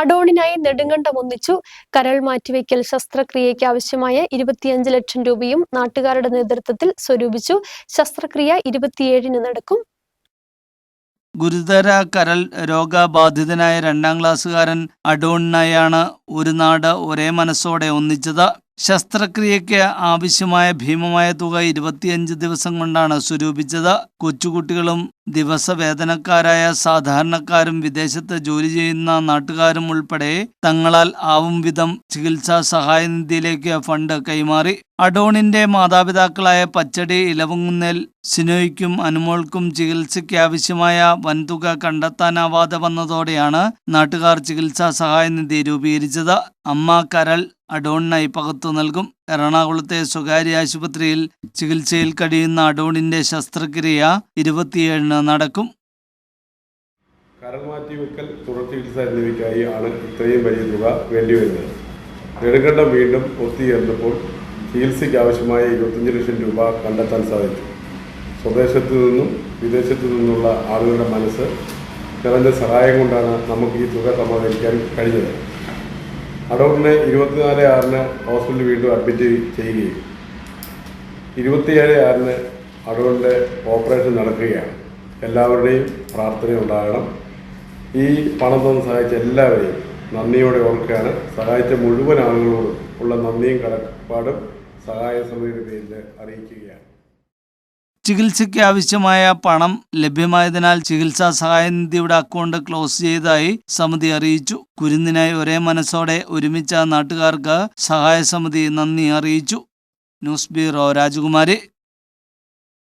അഡോണിനായി നെടുങ്കണ്ടം ഒന്നിച്ചു. കരൾ മാറ്റിവെക്കൽ ശസ്ത്രക്രിയയ്ക്ക് ആവശ്യമായ 25 ലക്ഷം രൂപയും നാട്ടുകാരുടെ നേതൃത്വത്തിൽ സ്വരൂപിച്ചു. ശസ്ത്രക്രിയ 27-ന് നടക്കും. ഗുരുതര കരൾ രോഗബാധിതനായ 2ാം ക്ലാസ്സുകാരൻ അഡോണിനായാണ് ഒരു നാട് ഒരേ മനസ്സോടെ ഒന്നിച്ചത്. ശസ്ത്രക്രിയയ്ക്ക് ആവശ്യമായ ഭീമമായ തുക 25 ദിവസം കൊണ്ടാണ് സ്വരൂപിച്ചത്. കൊച്ചുകുട്ടികളും ദിവസവേതനക്കാരായ സാധാരണക്കാരും വിദേശത്ത് ജോലി ചെയ്യുന്ന നാട്ടുകാരും ഉൾപ്പെടെ തങ്ങളാൽ ആവും വിധം ചികിത്സാ സഹായനിധിയിലേക്ക് ഫണ്ട് കൈമാറി. അഡോണിന്റെ മാതാപിതാക്കളായ പച്ചടി ഇലവുങ്ങുന്നേൽ സിനോയ്ക്കും അനുമോൾക്കും ചികിത്സയ്ക്ക് ആവശ്യമായ വൻതുക കണ്ടെത്താനാവാതെ വന്നതോടെയാണ് നാട്ടുകാർ ചികിത്സാ സഹായനിധി രൂപീകരിച്ചത്. അമ്മ കരൾ അഡോണിനായി പകർത്തു നൽകും. എറണാകുളത്തെ സ്വകാര്യ ആശുപത്രിയിൽ ചികിത്സയിൽ കഴിയുന്ന അഡോണിന്റെ ശസ്ത്രക്രിയ 27-ന് നടക്കും. കരൾ മാറ്റിവെക്കൽ തുടർ ചികിത്സ എന്നിവയ്ക്കായി ആണ് ഇത്രയും വലിയ തുക വേണ്ടിവരുന്നത്. നെടുങ്കണ്ടം വീണ്ടും ഒത്തുചേർന്നപ്പോൾ ചികിത്സയ്ക്ക് ആവശ്യമായ 25 ലക്ഷം രൂപ കണ്ടെത്താൻ സാധിച്ചു. സ്വദേശത്തു നിന്നും വിദേശത്തു നിന്നുള്ള ആളുകളുടെ മനസ്സ് നിറഞ്ഞ സഹായം കൊണ്ടാണ് നമുക്ക് ഈ തുക സമാഹരിക്കാൻ കഴിഞ്ഞത്. അഡോണിനെ 24/6 ഹോസ്പിറ്റലിൽ വീണ്ടും അഡ്മിറ്റ് ചെയ്യുകയും 27/6 അഡോണിൻ്റെ ഓപ്പറേഷൻ നടക്കുകയാണ്. എല്ലാവരുടെയും പ്രാർത്ഥന ഉണ്ടാകണം. ഈ പണം തന്ന് സഹായിച്ച എല്ലാവരെയും നന്ദിയോടെ ഓർക്കുകയാണ്. സഹായിച്ച മുഴുവൻ ആളുകളോടും ഉള്ള നന്ദിയും കടപ്പാടും സഹായ സമിതിയുടെ പേരിൽ അറിയിക്കുകയാണ്. ചികിത്സയ്ക്ക് ആവശ്യമായ പണം ലഭ്യമായതിനാൽ ചികിത്സാ സഹായനിധിയുടെ അക്കൗണ്ട് ക്ലോസ് ചെയ്തതായി സമിതി അറിയിച്ചു. കുരുന്നിനായി ഒരേ മനസ്സോടെ ഒരുമിച്ച നാട്ടുകാർക്ക് സഹായ സമിതി നന്ദി അറിയിച്ചു. ന്യൂസ് ബ്യൂറോ, രാജകുമാരി.